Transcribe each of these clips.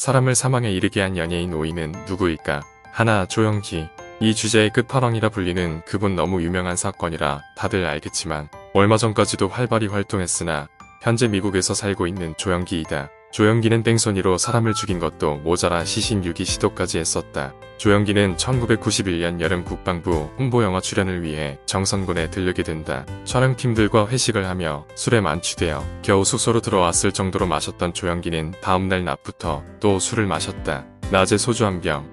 사람을 사망에 이르게 한 연예인 5위는 누구일까? 하나. 조영기. 이 주제의 끝판왕이라 불리는 그분 너무 유명한 사건이라 다들 알겠지만 얼마 전까지도 활발히 활동했으나 현재 미국에서 살고 있는 조영기이다. 조영기는 뺑소니로 사람을 죽인 것도 모자라 시신 유기 시도까지 했었다. 조영기는 1991년 여름 국방부 홍보영화 출연을 위해 정선군에 들르게 된다. 촬영팀들과 회식을 하며 술에 만취되어 겨우 숙소로 들어왔을 정도로 마셨던 조영기는 다음날 낮부터 또 술을 마셨다. 낮에 소주 한 병,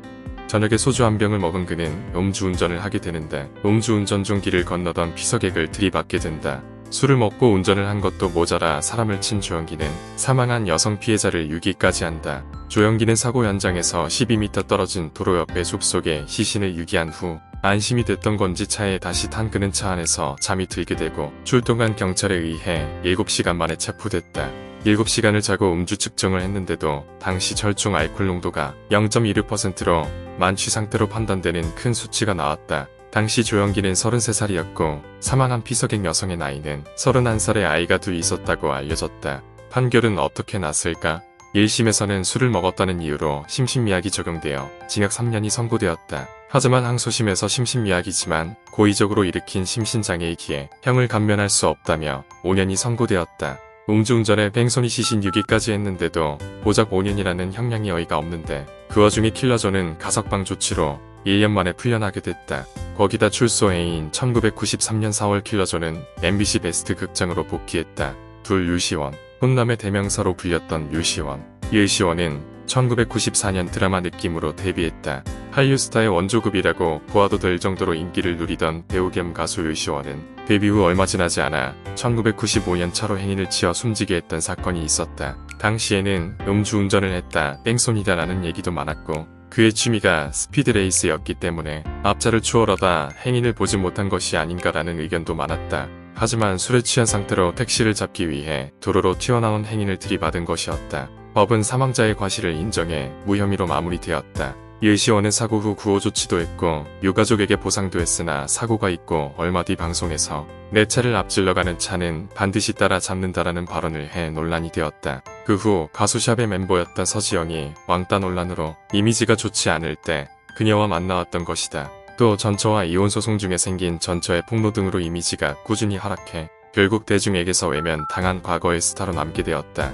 저녁에 소주 한 병을 먹은 그는 음주운전을 하게 되는데 음주운전 중 길을 건너던 피서객을 들이받게 된다. 술을 먹고 운전을 한 것도 모자라 사람을 친 조영기는 사망한 여성 피해자를 유기까지 한다. 조영기는 사고 현장에서 12m 떨어진 도로 옆에 숲속에 시신을 유기한 후 안심이 됐던 건지 차에 다시 탄 그는 차 안에서 잠이 들게 되고 출동한 경찰에 의해 7시간 만에 체포됐다. 7시간을 자고 음주 측정을 했는데도 당시 혈중 알코올 농도가 0.16%로 만취 상태로 판단되는 큰 수치가 나왔다. 당시 조영기는 33살이었고 사망한 피서객 여성의 나이는 31살의 아이가 둘 있었다고 알려졌다. 판결은 어떻게 났을까? 1심에서는 술을 먹었다는 이유로 심신미약이 적용되어 징역 3년이 선고되었다. 하지만 항소심에서 심신미약이지만 고의적으로 일으킨 심신장애이기에 형을 감면할 수 없다며 5년이 선고되었다. 음주운전에 뺑소니 시신 유기까지 했는데도 고작 5년이라는 형량이 어이가 없는데 그 와중에 킬러조는 가석방 조치로 1년 만에 풀려나게 됐다. 거기다 출소해인 1993년 4월 킬러조는 MBC 베스트 극장으로 복귀했다. 둘. 유시원. 혼남의 대명사로 불렸던 유시원. 유시원은 1994년 드라마 느낌으로 데뷔했다. 한류 스타의 원조급이라고 보아도 될 정도로 인기를 누리던 배우 겸 가수 유시원은 데뷔 후 얼마 지나지 않아 1995년 차로 행인을 치어 숨지게 했던 사건이 있었다. 당시에는 음주운전을 했다, 뺑소니다라는 얘기도 많았고 그의 취미가 스피드레이스였기 때문에 앞차를 추월하다 행인을 보지 못한 것이 아닌가라는 의견도 많았다. 하지만 술에 취한 상태로 택시를 잡기 위해 도로로 튀어나온 행인을 들이받은 것이었다. 법은 사망자의 과실을 인정해 무혐의로 마무리되었다. 유시원은 사고 후 구호 조치도 했고 유가족에게 보상도 했으나 사고가 있고 얼마 뒤 방송에서 내 차를 앞질러 가는 차는 반드시 따라잡는다라는 발언을 해 논란이 되었다. 그 후 가수샵의 멤버였던 서지영이 왕따 논란으로 이미지가 좋지 않을 때 그녀와 만나왔던 것이다. 또 전처와 이혼 소송 중에 생긴 전처의 폭로 등으로 이미지가 꾸준히 하락해 결국 대중에게서 외면 당한 과거의 스타로 남게 되었다.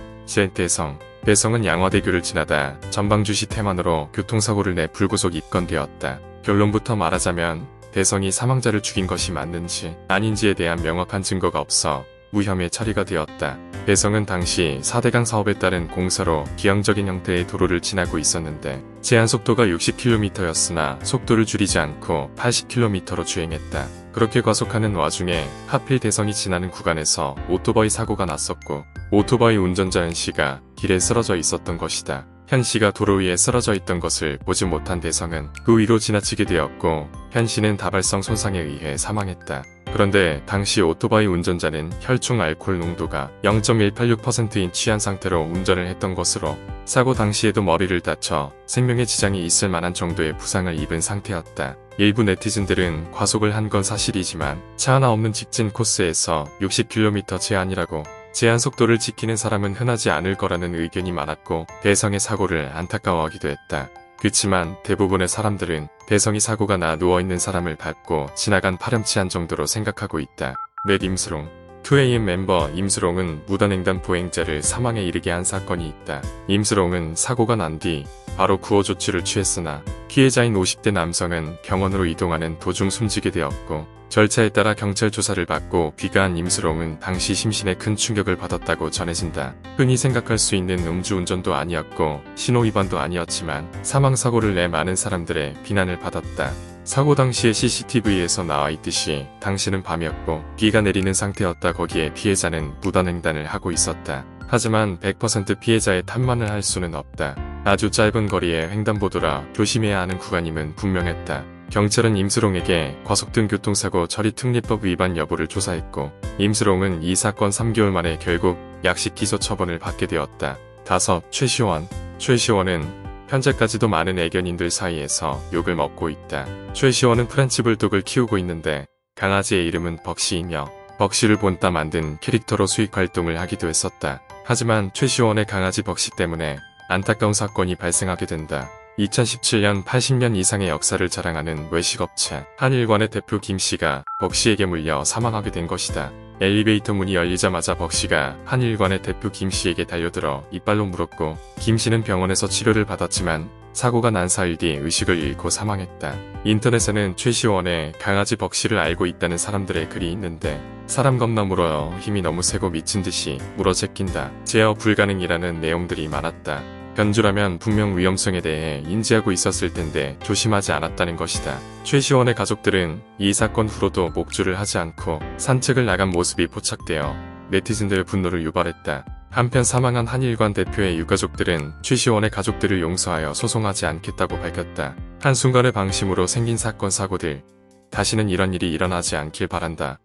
대성. 대성은 양화대교를 지나다 전방주시 태만으로 교통사고를 내 불구속 입건되었다. 결론부터 말하자면 대성이 사망자를 죽인 것이 맞는지 아닌지에 대한 명확한 증거가 없어 무혐의 처리가 되었다. 대성은 당시 4대강 사업에 따른 공사로 기형적인 형태의 도로를 지나고 있었는데 제한속도가 60km였으나 속도를 줄이지 않고 80km로 주행했다. 그렇게 과속하는 와중에 하필 대성이 지나는 구간에서 오토바이 사고가 났었고 오토바이 운전자 현씨가 길에 쓰러져 있었던 것이다. 현씨가 도로 위에 쓰러져 있던 것을 보지 못한 대성은 그 위로 지나치게 되었고 현씨는 다발성 손상에 의해 사망했다. 그런데 당시 오토바이 운전자는 혈중 알코올 농도가 0.186%인 취한 상태로 운전을 했던 것으로 사고 당시에도 머리를 다쳐 생명에 지장이 있을 만한 정도의 부상을 입은 상태였다. 일부 네티즌들은 과속을 한 건 사실이지만 차 하나 없는 직진 코스에서 60km 제한이라고 제한 속도를 지키는 사람은 흔하지 않을 거라는 의견이 많았고 대성의 사고를 안타까워하기도 했다. 그치만 대부분의 사람들은 대성이 사고가 나 누워있는 사람을 밟고 지나간 파렴치한 정도로 생각하고 있다. 넷. 임수롱. 2AM 멤버 임수롱은 무단횡단 보행자를 사망에 이르게 한 사건이 있다. 임수롱은 사고가 난 뒤 바로 구호 조치를 취했으나 피해자인 50대 남성은 병원으로 이동하는 도중 숨지게 되었고 절차에 따라 경찰 조사를 받고 귀가한 임수롱은 당시 심신에 큰 충격을 받았다고 전해진다. 흔히 생각할 수 있는 음주운전도 아니었고 신호위반도 아니었지만 사망사고를 내 많은 사람들의 비난을 받았다. 사고 당시의 CCTV에서 나와 있듯이 당시는 밤이었고 비가 내리는 상태였다. 거기에 피해자는 무단횡단을 하고 있었다. 하지만 100% 피해자의 탓만을 할 수는 없다. 아주 짧은 거리의 횡단보도라 조심해야 하는 구간임은 분명했다. 경찰은 임수롱에게 과속등 교통사고 처리특례법 위반 여부를 조사했고 임수롱은 이 사건 3개월 만에 결국 약식 기소 처분을 받게 되었다. 5. 최시원. 최시원은 현재까지도 많은 애견인들 사이에서 욕을 먹고 있다. 최시원은 프렌치 불독을 키우고 있는데 강아지의 이름은 벅시이며 벅시를 본따 만든 캐릭터로 수익 활동을 하기도 했었다. 하지만 최시원의 강아지 벅시 때문에 안타까운 사건이 발생하게 된다. 2017년 80년 이상의 역사를 자랑하는 외식업체 한일관의 대표 김씨가 벅씨에게 물려 사망하게 된 것이다. 엘리베이터 문이 열리자마자 벅씨가 한일관의 대표 김씨에게 달려들어 이빨로 물었고 김씨는 병원에서 치료를 받았지만 사고가 난 사일 뒤 의식을 잃고 사망했다. 인터넷에는 최시원의 강아지 벅씨를 알고 있다는 사람들의 글이 있는데 사람 겁나 물어요. 힘이 너무 세고 미친 듯이 물어 제낀다. 제어 불가능이라는 내용들이 많았다. 견주라면 분명 위험성에 대해 인지하고 있었을 텐데 조심하지 않았다는 것이다. 최시원의 가족들은 이 사건 후로도 목줄을 하지 않고 산책을 나간 모습이 포착되어 네티즌들의 분노를 유발했다. 한편 사망한 한일관 대표의 유가족들은 최시원의 가족들을 용서하여 소송하지 않겠다고 밝혔다. 한순간의 방심으로 생긴 사건 사고들. 다시는 이런 일이 일어나지 않길 바란다.